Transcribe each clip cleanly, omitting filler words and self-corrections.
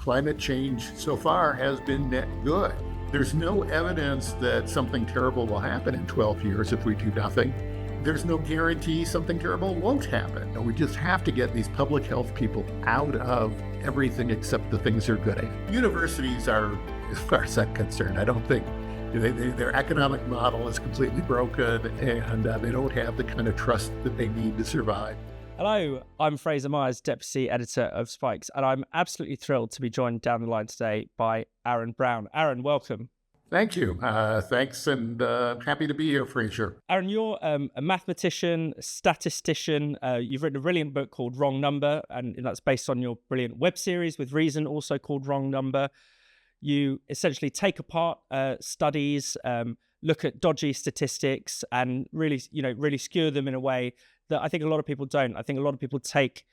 climate change so far has been net good. There's no evidence that something terrible will happen in 12 years if we do nothing. There's no guarantee something terrible won't happen. And we just have to get these public health people out of everything except the things they're good at. Universities are, as far as I'm concerned, I don't think their economic model is completely broken, and they don't have the kind of trust that they need to survive. Hello, I'm Fraser Myers, Deputy Editor of Spikes, and I'm absolutely thrilled to be joined down the line today by Aaron Brown. Aaron, welcome. Thank you. Thanks, and happy to be here, Fraser. Aaron, you're a mathematician, statistician. You've written a brilliant book called Wrong Number, and that's based on your brilliant web series with Reason, also called Wrong Number. You essentially take apart studies, look at dodgy statistics, and really skewer them in a way that I think a lot of people don't. I think a lot of people take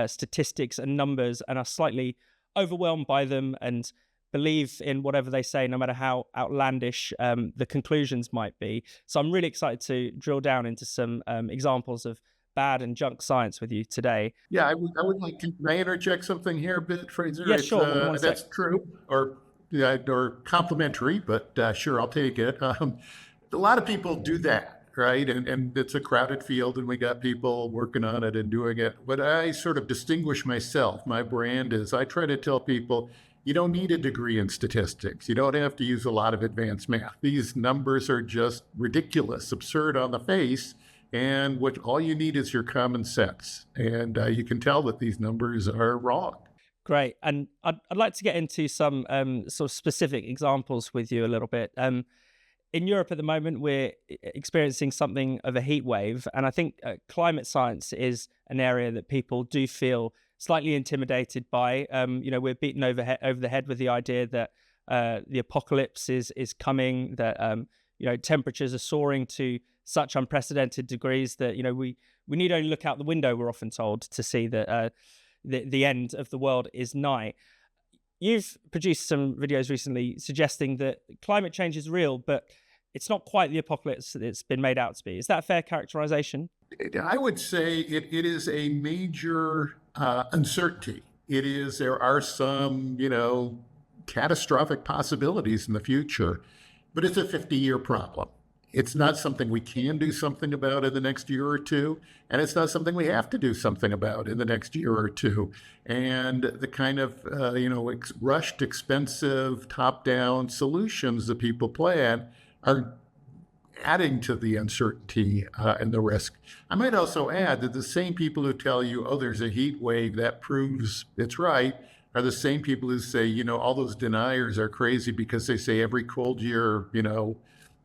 statistics and numbers and are slightly overwhelmed by them and believe in whatever they say, no matter how outlandish the conclusions might be. So I'm really excited to drill down into some examples of bad and junk science with you today. Yeah, I would like to interject something here a bit, Fraser. Yeah, sure. That's true, or complimentary, but sure, I'll take it. A lot of people do that, right? And it's a crowded field, and we got people working on it and doing it. But I sort of distinguish myself. My brand is I try to tell people, you don't need a degree in statistics. You don't have to use a lot of advanced math. These numbers are just ridiculous, absurd on the face. And all you need is your common sense. And you can tell that these numbers are wrong. Great. And I'd like to get into some sort of specific examples with you a little bit. In Europe at the moment, we're experiencing something of a heat wave. And I think climate science is an area that people do feel slightly intimidated by. We're beaten over the head with the idea that the apocalypse is coming, that temperatures are soaring to such unprecedented degrees that we need only look out the window, we're often told, to see that the end of the world is nigh. You've produced some videos recently suggesting that climate change is real, but it's not quite the apocalypse that it's been made out to be. Is that a fair characterization? I would say it is a major uncertainty. There are some, catastrophic possibilities in the future, but it's a 50-year problem. It's not something we can do something about in the next year or two, and it's not something we have to do something about in the next year or two. And the kind of, rushed, expensive, top-down solutions that people plan are adding to the uncertainty and the risk. I might also add that the same people who tell you, oh, there's a heat wave, that proves it's right, are the same people who say, all those deniers are crazy because they say every cold year,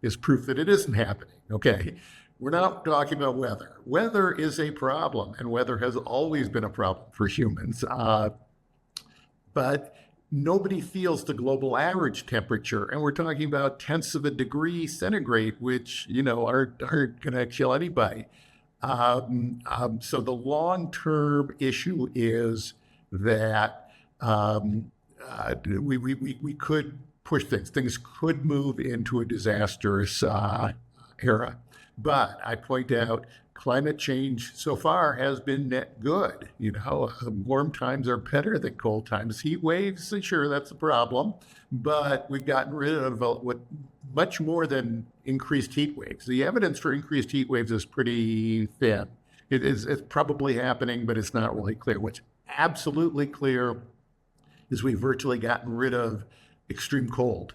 is proof that it isn't happening. Okay, we're not talking about weather. Weather is a problem, and weather has always been a problem for humans. But nobody feels the global average temperature, and we're talking about tenths of a degree centigrade, which aren't going to kill anybody. So the long-term issue is that we could push things. Things could move into a disastrous era. But I point out, climate change so far has been net good. Warm times are better than cold times. Heat waves, sure, that's a problem. But we've gotten rid of much more than increased heat waves. The evidence for increased heat waves is pretty thin. It's probably happening, but it's not really clear. What's absolutely clear is we've virtually gotten rid of extreme cold,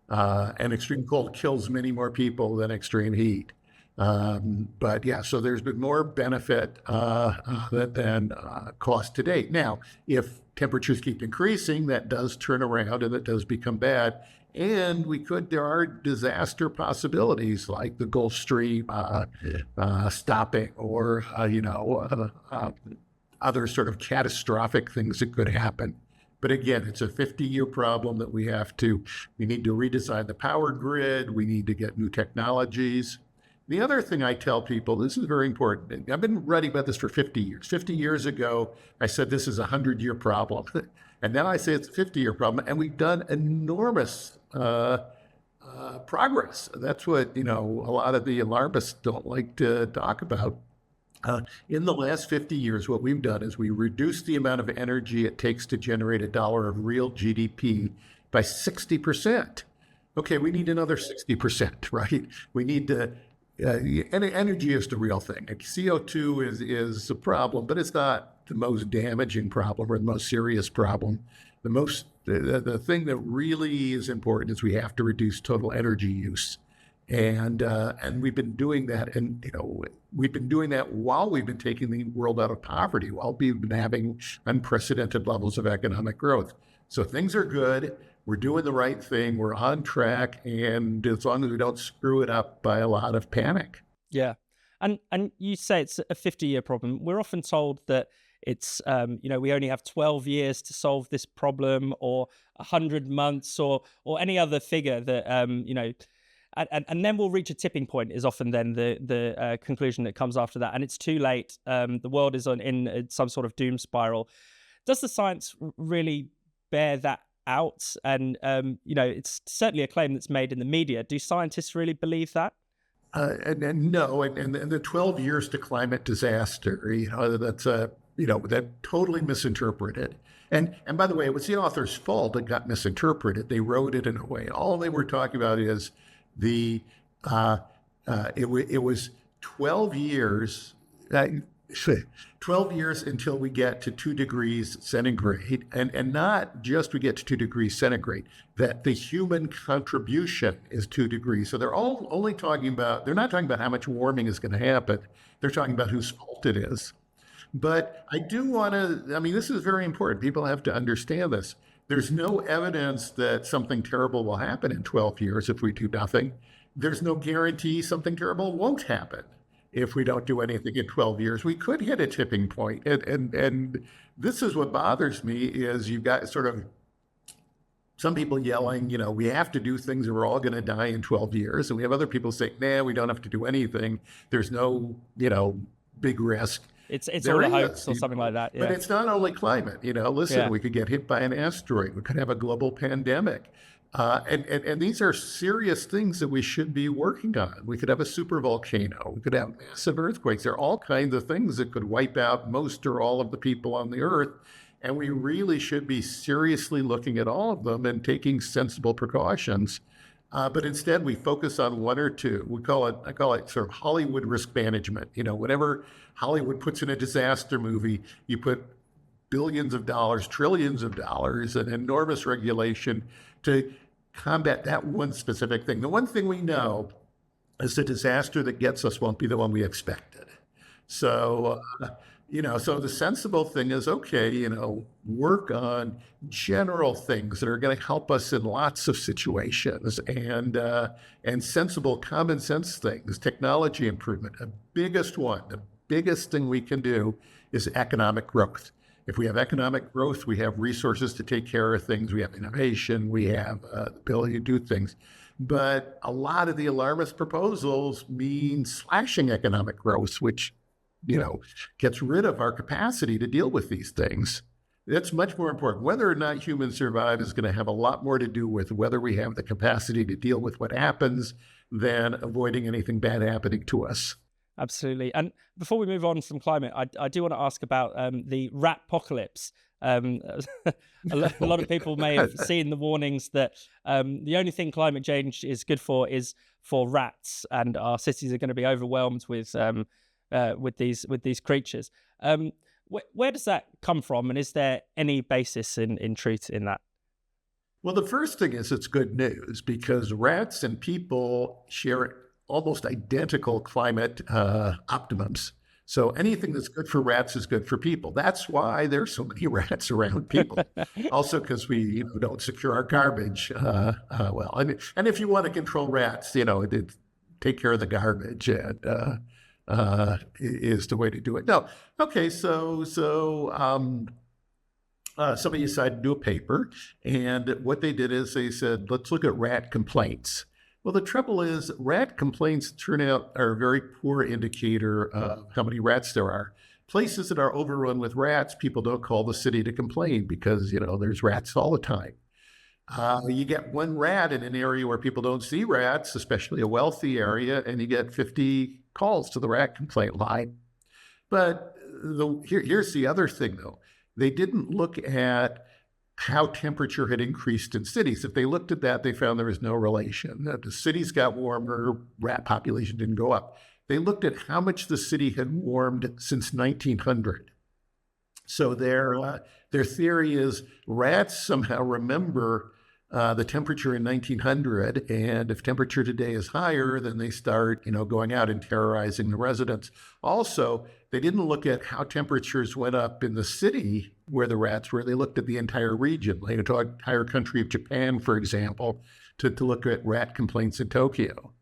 and extreme cold kills many more people than extreme heat. But yeah, so there's been more benefit than cost to date. Now, if temperatures keep increasing, that does turn around and that does become bad. And there are disaster possibilities like the Gulf Stream stopping, or other sort of catastrophic things that could happen. But again, it's a 50-year problem that we need to redesign the power grid. We need to get new technologies. The other thing I tell people, this is very important. I've been writing about this for 50 years. 50 years ago, I said this is a 100-year problem. And now I say it's a 50-year problem. And we've done enormous progress. That's what, a lot of the alarmists don't like to talk about. In the last 50 years, what we've done is we reduced the amount of energy it takes to generate $1 of real GDP by 60%. Okay, we need another 60%, right? We need to, energy is the real thing. CO2 is a problem, but it's not the most damaging problem or the most serious problem. The thing that really is important is we have to reduce total energy use. And we've been doing that, and we've been doing that while we've been taking the world out of poverty, while we've been having unprecedented levels of economic growth. So things are good. We're doing the right thing. We're on track, and as long as we don't screw it up by a lot of panic. Yeah. And you say it's a 50-year problem. We're often told that it's, we only have 12 years to solve this problem, or 100 months, or any other figure that, and then we'll reach a tipping point is often then the conclusion that comes after that. And it's too late. The world is in some sort of doom spiral. Does the science really bear that out? And, it's certainly a claim that's made in the media. Do scientists really believe that? And no, and the 12 years to climate disaster, that's that totally misinterpreted. And by the way, it was the author's fault it got misinterpreted. They wrote it in a way. All they were talking about is it was 12 years. 12 years until we get to 2 degrees centigrade, and not just we get to 2 degrees centigrade, that the human contribution is 2 degrees. So they're only talking about, they're not talking about how much warming is going to happen. They're talking about whose fault it is. But I do want to, this is very important. People have to understand this. There's no evidence that something terrible will happen in 12 years if we do nothing. There's no guarantee something terrible won't happen if we don't do anything in 12 years. We could hit a tipping point. And this is what bothers me is you've got sort of some people yelling, we have to do things or we're all going to die in 12 years. And we have other people saying, nah, we don't have to do anything. There's no, big risk. It's all a hoax or something like that. Yeah. But it's not only climate. Listen, we could get hit by an asteroid. We could have a global pandemic. And these are serious things that we should be working on. We could have a supervolcano. We could have massive earthquakes. There are all kinds of things that could wipe out most or all of the people on the earth. And we really should be seriously looking at all of them and taking sensible precautions. But instead, we focus on one or two. I call it sort of Hollywood risk management. Whenever Hollywood puts in a disaster movie, you put billions of dollars, trillions of dollars, and enormous regulation to combat that one specific thing. The one thing we know is the disaster that gets us won't be the one we expected. So, so the sensible thing is, okay, work on general things that are going to help us in lots of situations, and sensible common sense things, technology improvement. The biggest thing we can do is economic growth. If we have economic growth, we have resources to take care of things. We have innovation. We have the ability to do things. But a lot of the alarmist proposals mean slashing economic growth, which, gets rid of our capacity to deal with these things. That's much more important. Whether or not humans survive is going to have a lot more to do with whether we have the capacity to deal with what happens than avoiding anything bad happening to us. Absolutely. And before we move on from climate, I do want to ask about the rat apocalypse. A lot of people may have seen the warnings that the only thing climate change is good for is for rats, and our cities are going to be overwhelmed with these creatures. Where does that come from, and is there any basis in truth in that? Well, the first thing is it's good news because rats and people share almost identical climate optimums. So anything that's good for rats is good for people. That's why there's so many rats around people. Also, because we don't secure our garbage well. And if you want to control rats, take care of the garbage and is the way to do it. No, okay. So somebody decided to do a paper, and what they did is they said, let's look at rat complaints. Well, the trouble is rat complaints are a very poor indicator of how many rats there are. Places that are overrun with rats, people don't call the city to complain because, there's rats all the time. You get one rat in an area where people don't see rats, especially a wealthy area, and you get 50 calls to the rat complaint line. But here's the other thing, though. They didn't look at how temperature had increased in cities. If they looked at that, they found there was no relation. That the cities got warmer, rat population didn't go up. They looked at how much the city had warmed since 1900. So their theory is rats somehow remember the temperature in 1900, and if temperature today is higher, then they start, going out and terrorizing the residents. Also, they didn't look at how temperatures went up in the city where the rats were. They looked at the entire region, like the entire country of Japan, for example, to look at rat complaints in Tokyo.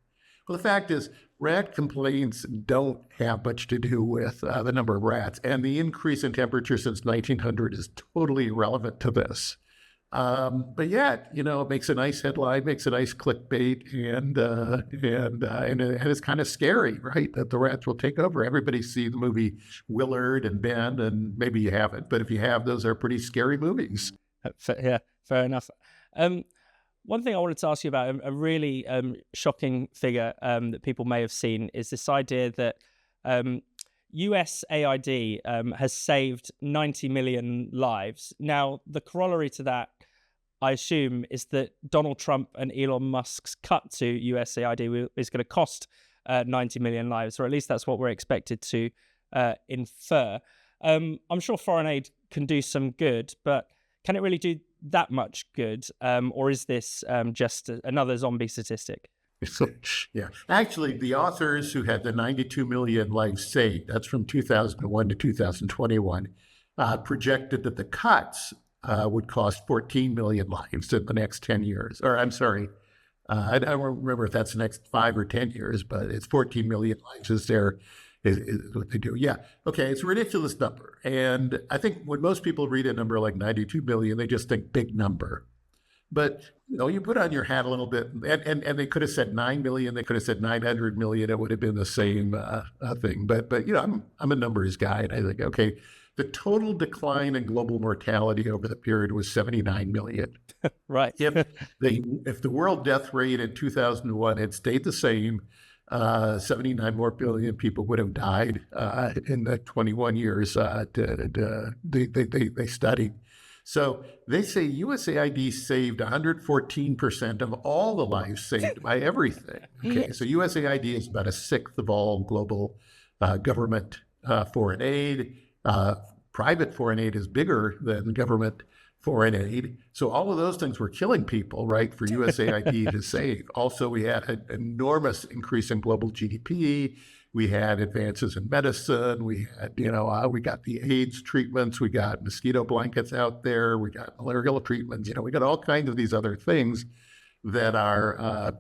Well, the fact is, rat complaints don't have much to do with the number of rats, and the increase in temperature since 1900 is totally irrelevant to this. But yet, it makes a nice headline, makes a nice clickbait, and it's kind of scary, right? That the rats will take over. Everybody see the movie Willard and Ben, and maybe you haven't, but if you have, those are pretty scary movies. Yeah, fair enough. One thing I wanted to ask you about, a really shocking figure that people may have seen, is this idea that USAID has saved 90 million lives. Now, the corollary to that, I assume, is that Donald Trump and Elon Musk's cut to USAID is going to cost 90 million lives, or at least that's what we're expected to infer. I'm sure foreign aid can do some good, but can it really do that much good? Or is this just another zombie statistic? Yeah. Actually, the authors who had the 92 million lives saved, that's from 2001 to 2021, projected that the cuts would cost 14 million lives in the next 10 years. Or I'm sorry, I don't remember if that's the next 5 or 10 years, but it's 14 million lives is what they do. Yeah. Okay. It's a ridiculous number. And I think when most people read a number like 92 million, they just think big number. But, you put on your hat a little bit, and they could have said 9 million, they could have said 900 million, it would have been the same thing. But I'm a numbers guy, and I think, okay, the total decline in global mortality over the period was 79 million. Right. If the world death rate in 2001 had stayed the same, 79 more billion people would have died in the 21 years they studied. So they say USAID saved 114% of all the lives saved by everything. Okay, so USAID is about a sixth of all global government foreign aid. Private foreign aid is bigger than government foreign aid. So all of those things were killing people, right, for USAID to save. Also, we had an enormous increase in global GDP. We had advances in medicine. We had, we got the AIDS treatments. We got mosquito blankets out there. We got malarial treatments. We got all kinds of these other things that are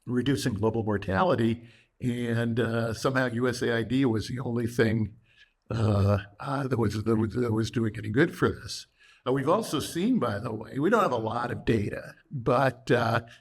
reducing global mortality. And somehow USAID was the only thing that was doing any good for this. We've also seen, by the way, we don't have a lot of data, but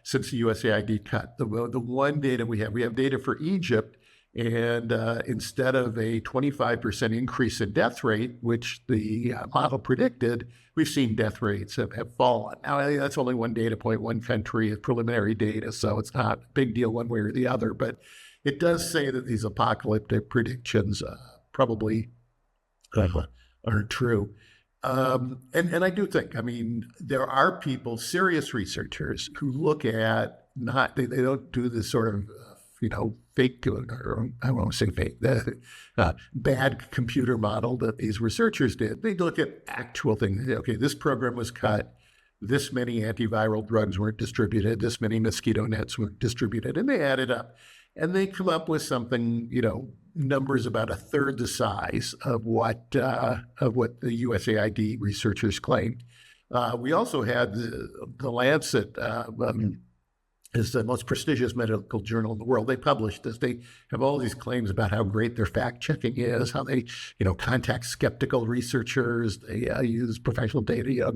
since the USAID cut, the one data we have data for Egypt. And instead of a 25% increase in death rate, which the model predicted, we've seen death rates have fallen. Now, that's only one data point, one country, is preliminary data, so it's not a big deal one way or the other. But it does say that these apocalyptic predictions probably aren't true. And I do think, there are people, serious researchers, who look at they don't do this sort of fake, or I won't say fake, bad computer model that these researchers did. They look at actual things. Okay, this program was cut, this many antiviral drugs weren't distributed, this many mosquito nets weren't distributed, and they add it up. And they come up with something, numbers about a third the size of what the USAID researchers claimed. We also had the Lancet, is the most prestigious medical journal in the world. They published this. They have all these claims about how great their fact checking is, how they, contact skeptical researchers. They use professional data.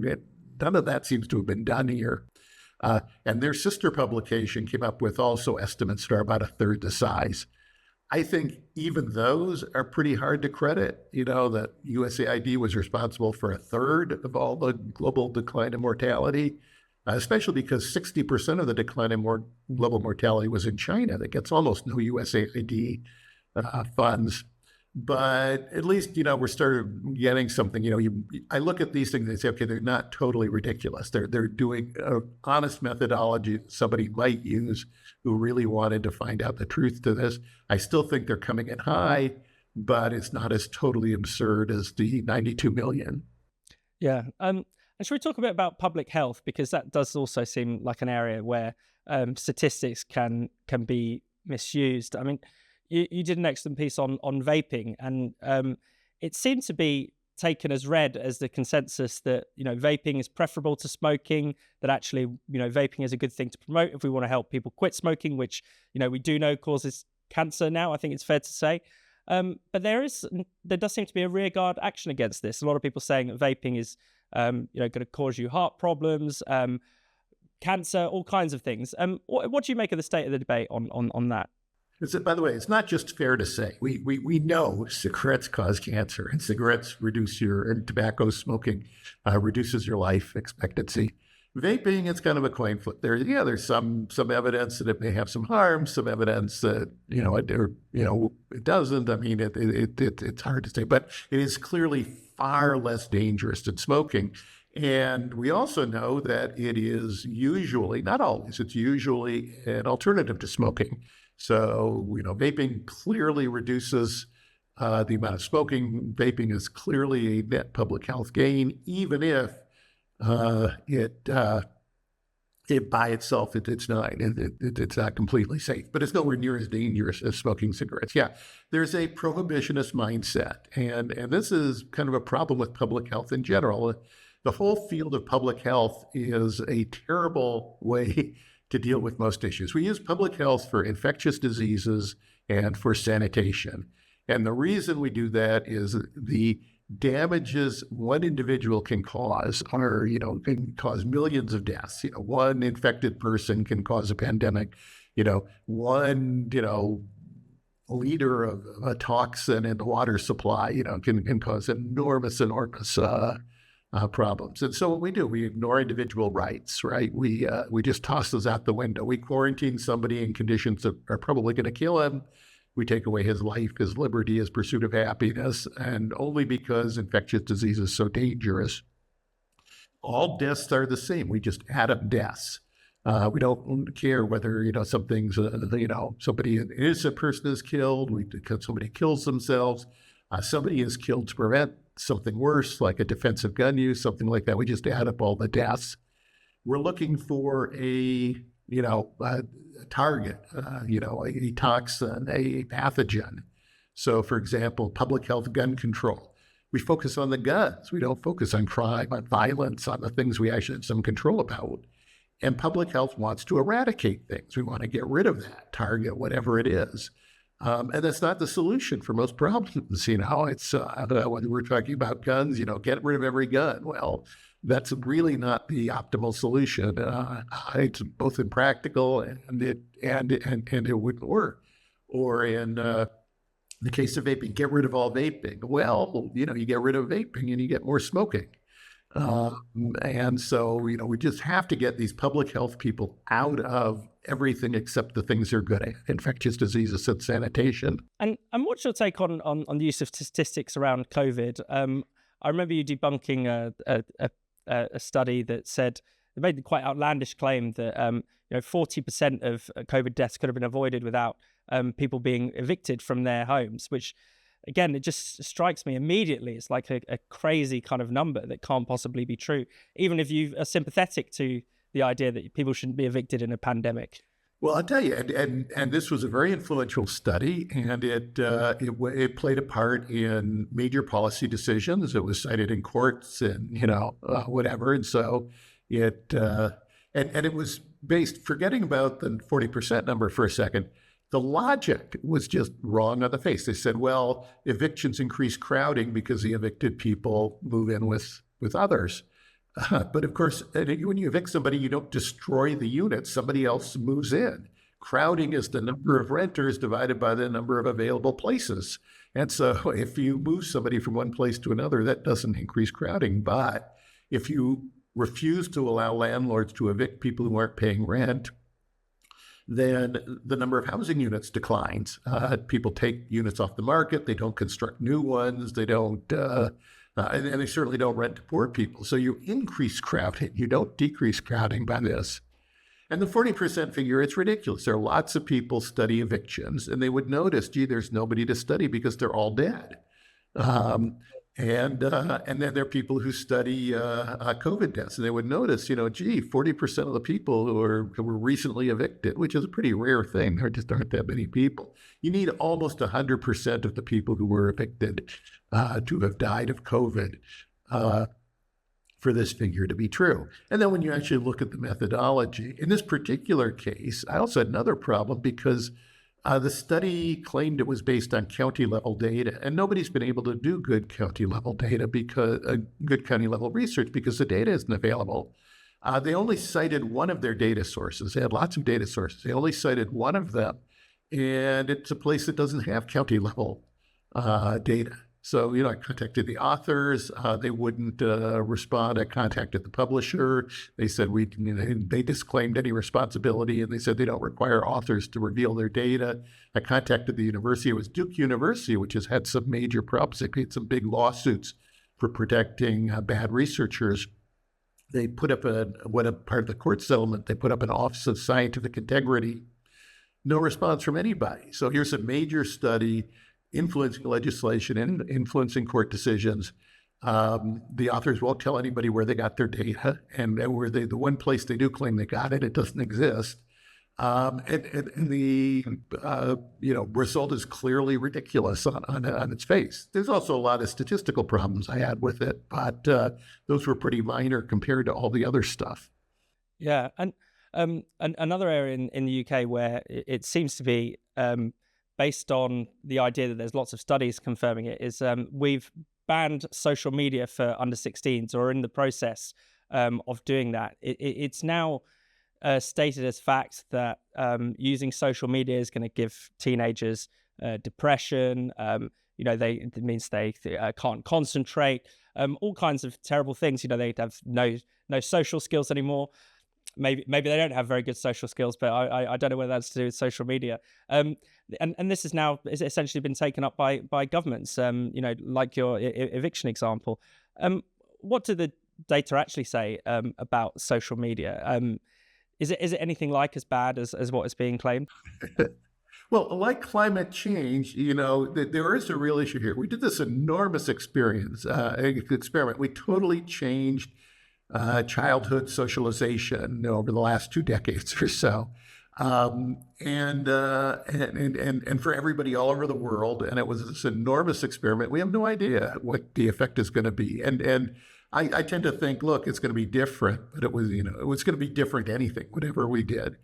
None of that seems to have been done here. And their sister publication came up with also estimates that are about a third the size. I think even those are pretty hard to credit, that USAID was responsible for a third of all the global decline in mortality. Especially because 60% of the decline in global mortality was in China that gets almost no USAID funds. but at least, we're started getting something. I look at these things and say, okay, they're not totally ridiculous. They're doing an honest methodology that somebody might use who really wanted to find out the truth to this. I still think they're coming in high, but it's not as totally absurd as the 92 million. Yeah. And should we talk a bit about public health, because that does also seem like an area where statistics can be misused. I mean, you did an excellent piece on vaping, and it seemed to be taken as read as the consensus that vaping is preferable to smoking. That actually vaping is a good thing to promote if we want to help people quit smoking, which we do know causes cancer now. I think it's fair to say. But there does seem to be a rearguard action against this. A lot of people saying that vaping is going to cause you heart problems, cancer, all kinds of things. What do you make of the state of the debate on that? By the way, it's not just fair to say. We know cigarettes cause cancer, and cigarettes and tobacco smoking reduces your life expectancy. Vaping, it's kind of a coin flip. There's some evidence that it may have some harm, some evidence that it doesn't. I mean, it's hard to say, but it is clearly far less dangerous than smoking. And we also know that it is usually, not always, it's usually an alternative to smoking. So, vaping clearly reduces the amount of smoking. Vaping is clearly a net public health gain, even if it by itself, it's not completely safe, but it's nowhere near as dangerous as smoking cigarettes. Yeah, there's a prohibitionist mindset, and this is kind of a problem with public health in general. The whole field of public health is a terrible way to deal with most issues. We use public health for infectious diseases and for sanitation. And the reason we do that is the damages one individual can cause can cause millions of deaths. One infected person can cause a pandemic. One, liter of a toxin in the water supply, can cause enormous problems. And so what we do, we ignore individual rights, right? We just toss those out the window. We quarantine somebody in conditions that are probably going to kill him. We take away his life, his liberty, his pursuit of happiness, and only because infectious disease is so dangerous. All deaths are the same. We just add up deaths. We don't care whether, something's, somebody, an innocent person is killed, somebody kills themselves, somebody is killed to prevent something worse, like a defensive gun use, something like that. We just add up all the deaths. We're looking for a target, a toxin, a pathogen. So, for example, public health gun control. We focus on the guns. We don't focus on crime, on violence, on the things we actually have some control about. And public health wants to eradicate things. We want to get rid of that target, whatever it is. And that's not the solution for most problems. It's when we're talking about guns, get rid of every gun. Well, that's really not the optimal solution. It's both impractical and it wouldn't work. Or in the case of vaping, get rid of all vaping. Well, you get rid of vaping and you get more smoking. And so, we just have to get these public health people out of everything except the things they're good at, infectious diseases and sanitation. And what's your take on the use of statistics around COVID? I remember you debunking a study that said, they made the quite outlandish claim that 40% of COVID deaths could have been avoided without people being evicted from their homes, which, again, it just strikes me immediately. It's like a crazy kind of number that can't possibly be true, even if you are sympathetic to the idea that people shouldn't be evicted in a pandemic. Well, I'll tell you, and this was a very influential study, and it played a part in major policy decisions. It was cited in courts and whatever, and so it was based. Forgetting about the 40% number for a second, the logic was just wrong on the face. They said, well, evictions increase crowding because the evicted people move in with others. But of course, when you evict somebody, you don't destroy the unit. Somebody else moves in. Crowding is the number of renters divided by the number of available places. And so if you move somebody from one place to another, that doesn't increase crowding. But if you refuse to allow landlords to evict people who aren't paying rent, then the number of housing units declines. People take units off the market. They don't construct new ones. They don't, and they certainly don't rent to poor people. So you increase crowding. You don't decrease crowding by this. And the 40% figure, it's ridiculous. There are lots of people study evictions, and they would notice, gee, there's nobody to study because they're all dead. And then there are people who study COVID deaths, and they would notice, gee, 40% of the people who were recently evicted, which is a pretty rare thing. There just aren't that many people. You need almost 100% of the people who were evicted to have died of COVID for this figure to be true. And then when you actually look at the methodology, in this particular case, I also had another problem because the study claimed it was based on county level data, and nobody's been able to do good county level data because good county level research because the data isn't available. They only cited one of their data sources. They had lots of data sources. They only cited one of them, and it's a place that doesn't have county level data. So, I contacted the authors. They wouldn't respond. I contacted the publisher. They said they disclaimed any responsibility, and they said they don't require authors to reveal their data. I contacted the university. It was Duke University, which has had some major problems. They had some big lawsuits for protecting bad researchers. They put up part of the court settlement. They put up an Office of Scientific Integrity. No response from anybody. So here's a major study influencing legislation and influencing court decisions. The authors won't tell anybody where they got their data, and where the one place they do claim they got it, it doesn't exist. And the result is clearly ridiculous on its face. There's also a lot of statistical problems I had with it, but those were pretty minor compared to all the other stuff. Yeah, and another area in the UK where it seems to be based on the idea that there's lots of studies confirming it, is we've banned social media for under 16s, or in the process of doing that. It's now stated as fact that using social media is going to give teenagers depression. It means they can't concentrate, all kinds of terrible things. They have no social skills anymore. Maybe they don't have very good social skills, but I don't know whether that's to do with social media. And this is now essentially been taken up by governments. Like your eviction example. What do the data actually say about social media? Is it anything like as bad as what is being claimed? Well, like climate change, there is a real issue here. We did this enormous experiment. We totally changed childhood socialization over the last 2 decades or so, and for everybody all over the world. And it was this enormous experiment. We have no idea what the effect is going to be. And I tend to think, look, it's going to be different, but it was going to be different anything, whatever we did.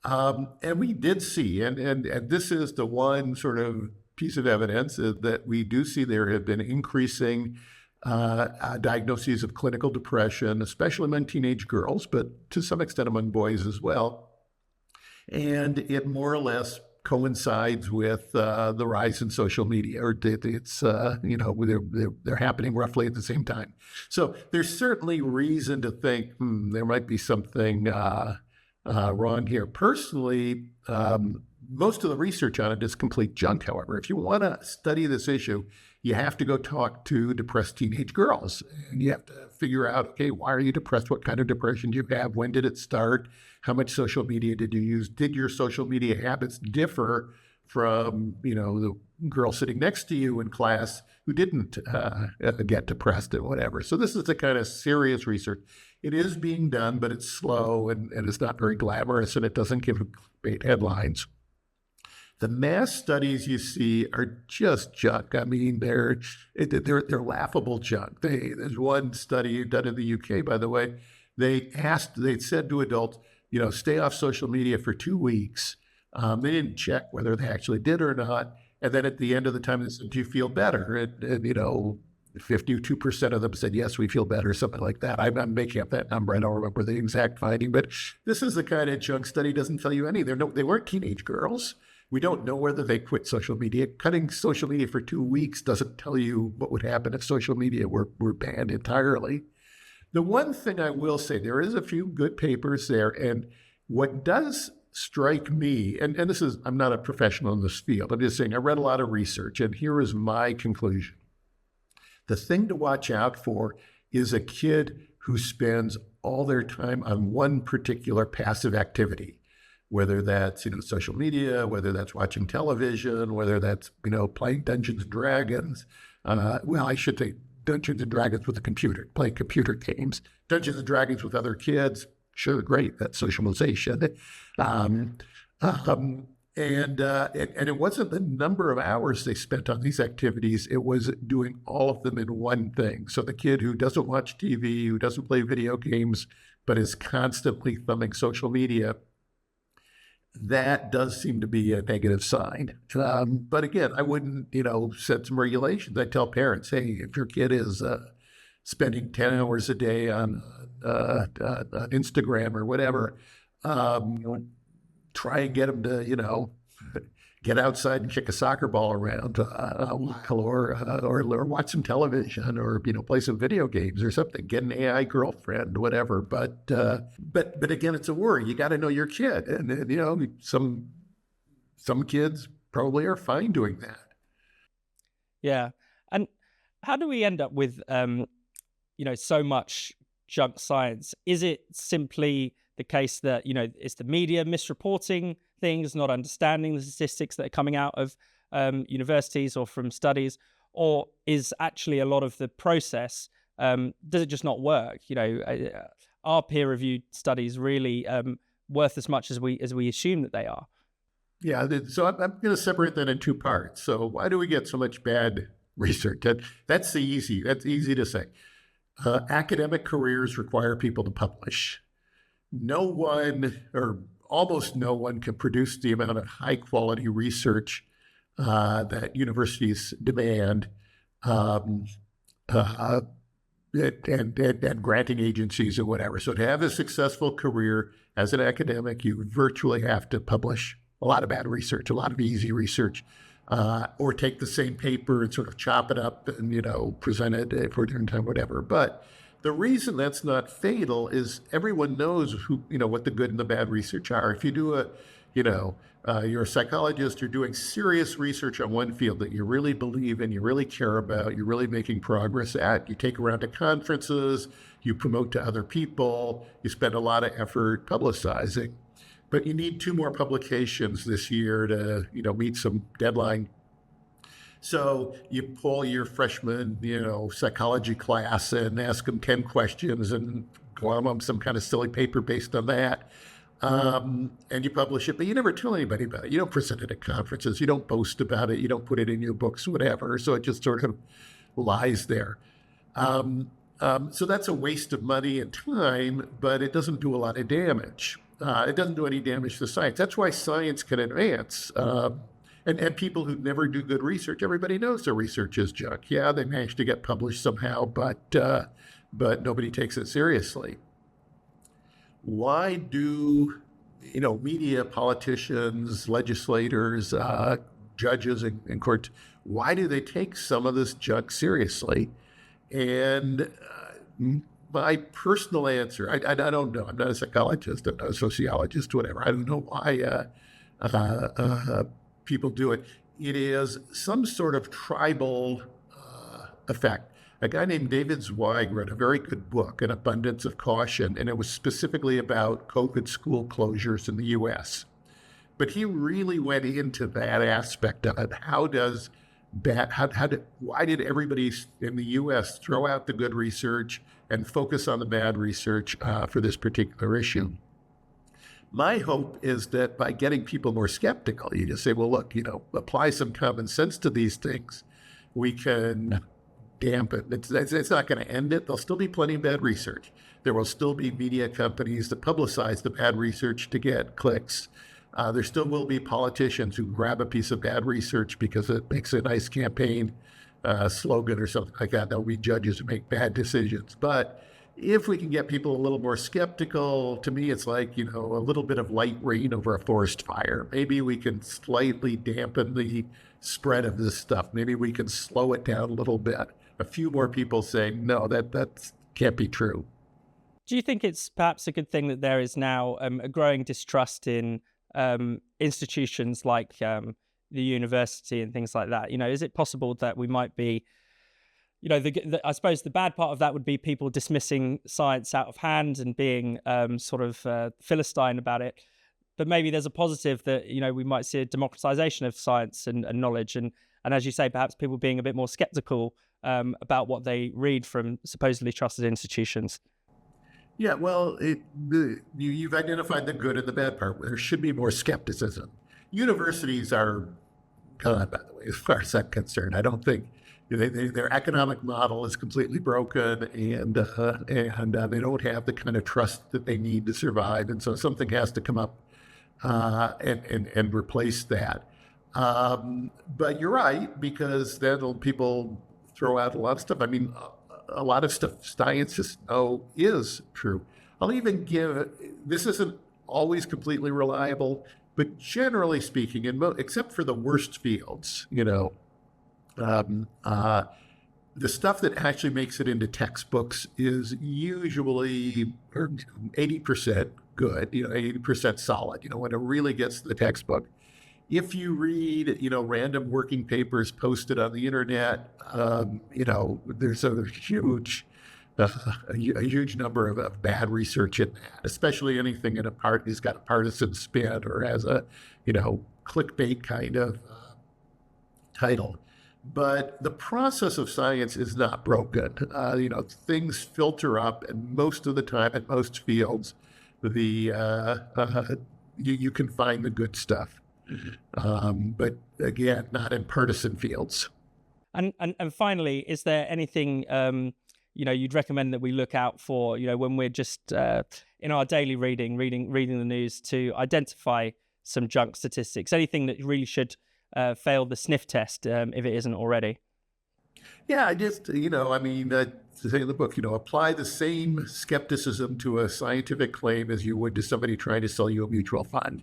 And we did see, and this is the one sort of piece of evidence that we do see there have been increasing diagnoses of clinical depression, especially among teenage girls, but to some extent among boys as well. And it more or less coincides with the rise in social media, or it's they're happening roughly at the same time. So there's certainly reason to think there might be something wrong here. Personally, most of the research on it is complete junk. However, if you want to study this issue, you have to go talk to depressed teenage girls, and you have to figure out, okay, why are you depressed? What kind of depression do you have? When did it start? How much social media did you use? Did your social media habits differ from, the girl sitting next to you in class who didn't get depressed and whatever? So this is the kind of serious research. It is being done, but it's slow and it's not very glamorous, and it doesn't give great headlines. The mass studies you see are just junk. I mean, they're laughable junk. There's one study done in the UK, by the way. They said to adults, stay off social media for 2 weeks. They didn't check whether they actually did or not. And then at the end of the time, they said, do you feel better? And 52% of them said, yes, we feel better, something like that. I'm making up that number. I don't remember the exact finding, but this is the kind of junk study doesn't tell you anything. They weren't teenage girls. We don't know whether they quit social media. Cutting social media for 2 weeks doesn't tell you what would happen if social media were banned entirely. The one thing I will say, there is a few good papers there, and what does strike me, and this is, I'm not a professional in this field, I'm just saying I read a lot of research, and here is my conclusion. The thing to watch out for is a kid who spends all their time on one particular passive activity, whether that's, social media, whether that's watching television, whether that's, playing Dungeons and Dragons. Well, I should say Dungeons and Dragons with a computer, playing computer games, Dungeons and Dragons with other kids. Sure, great, that's socialization. And it wasn't the number of hours they spent on these activities, it was doing all of them in one thing. So the kid who doesn't watch TV, who doesn't play video games, but is constantly thumbing social media, that does seem to be a negative sign. But again, I wouldn't, set some regulations. I tell parents, hey, if your kid is spending 10 hours a day on Instagram or whatever, try and get them to, get outside and kick a soccer ball around a while, or watch some television, or play some video games or something. Get an AI girlfriend, whatever. But again, it's a worry. You got to know your kid, and some kids probably are fine doing that. Yeah, and how do we end up with so much junk science? Is it simply the case that, it's the media misreporting things, not understanding the statistics that are coming out of universities or from studies, or is actually a lot of the process, does it just not work? Are peer-reviewed studies really worth as much as we assume that they are? Yeah, so I'm going to separate that in two parts. So why do we get so much bad research? That's easy to say. Academic careers require people to publish. No one, or almost no one, can produce the amount of high quality research that universities demand, and granting agencies or whatever. So to have a successful career as an academic, you virtually have to publish a lot of bad research, a lot of easy research, or take the same paper and sort of chop it up and, present it for a different time, whatever. But the reason that's not fatal is everyone knows what the good and the bad research are. If you do you're a psychologist, you're doing serious research on one field that you really believe in, you really care about, you're really making progress at, you take around to conferences, you promote to other people, you spend a lot of effort publicizing. But you need 2 more publications this year to, meet some deadline. So you pull your freshman, psychology class and ask them 10 questions and glom them some kind of silly paper based on that. And you publish it, but you never tell anybody about it. You don't present it at conferences. You don't boast about it. You don't put it in your books, whatever. So it just sort of lies there. So that's a waste of money and time, but it doesn't do a lot of damage. It doesn't do any damage to science. That's why science can advance. And people who never do good research, everybody knows their research is junk. Yeah, they managed to get published somehow, but nobody takes it seriously. Why do media, politicians, legislators, judges, and courts? Why do they take some of this junk seriously? And my personal answer, I don't know. I'm not a psychologist. I'm not a sociologist, whatever. I don't know why people do it. It is some sort of tribal effect. A guy named David Zweig wrote a very good book, An Abundance of Caution, and it was specifically about COVID school closures in the U.S. But he really went into that aspect of it. Why did everybody in the U.S. throw out the good research and focus on the bad research for this particular issue? My hope is that by getting people more skeptical, you just say, well, look, apply some common sense to these things, we can dampen. It's not going to end it. There'll still be plenty of bad research. There will still be media companies that publicize the bad research to get clicks. There still will be politicians who grab a piece of bad research because it makes a nice campaign slogan or something like that. There'll be judges who make bad decisions. But if we can get people a little more skeptical, to me, it's like, a little bit of light rain over a forest fire. Maybe we can slightly dampen the spread of this stuff. Maybe we can slow it down a little bit. A few more people saying, no, that can't be true. Do you think it's perhaps a good thing that there is now a growing distrust in institutions like the university and things like that? Is it possible that we might be, I suppose the bad part of that would be people dismissing science out of hand and being sort of Philistine about it. But maybe there's a positive that, we might see a democratization of science and knowledge. And as you say, perhaps people being a bit more skeptical about what they read from supposedly trusted institutions. Yeah, well, you've identified the good and the bad part. There should be more skepticism. Universities are gone, by the way, as far as I'm concerned. I don't think their economic model is completely broken, and they don't have the kind of trust that they need to survive. And so something has to come up and replace that. But you're right, because then people throw out a lot of stuff. I mean, a lot of stuff scientists know is true. I'll even give, this isn't always completely reliable, but generally speaking, except for the worst fields, the stuff that actually makes it into textbooks is usually 80% good, 80% solid, when it really gets to the textbook. If you read, random working papers posted on the internet, there's a huge number of bad research in that, especially anything has got a partisan spin or has a, clickbait kind of title. But the process of science is not broken. Things filter up, and most of the time, in most fields, you can find the good stuff. But again, not in partisan fields. And finally, is there anything you'd recommend that we look out for? When we're just in our daily reading the news, to identify some junk statistics. Anything that really should fail the sniff test if it isn't already. Yeah, I just to say in the book, apply the same skepticism to a scientific claim as you would to somebody trying to sell you a mutual fund.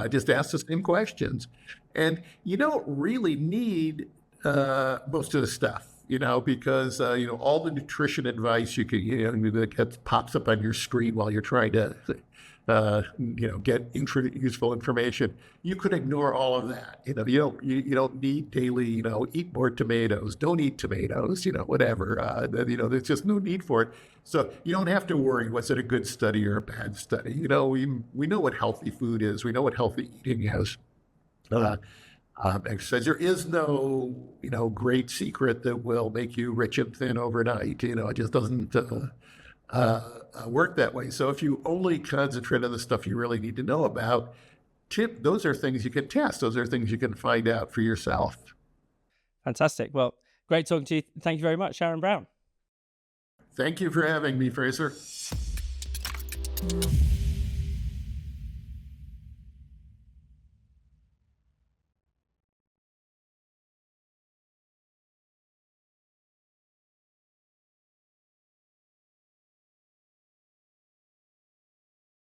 Just ask the same questions. And you don't really need most of the stuff, because, all the nutrition advice you can, that pops up on your screen while you're trying to, get useful information. You could ignore all of that. You don't need daily, eat more tomatoes, don't eat tomatoes, whatever. There's just no need for it. So you don't have to worry, was it a good study or a bad study? We know what healthy food is. We know what healthy eating is. Exercise. There is no, great secret that will make you rich and thin overnight. It just doesn't work that way. So if you only concentrate on the stuff you really need to know about, those are things you can test. Those are things you can find out for yourself. Fantastic. Well, great talking to you. Thank you very much, Aaron Brown. Thank you for having me, Fraser.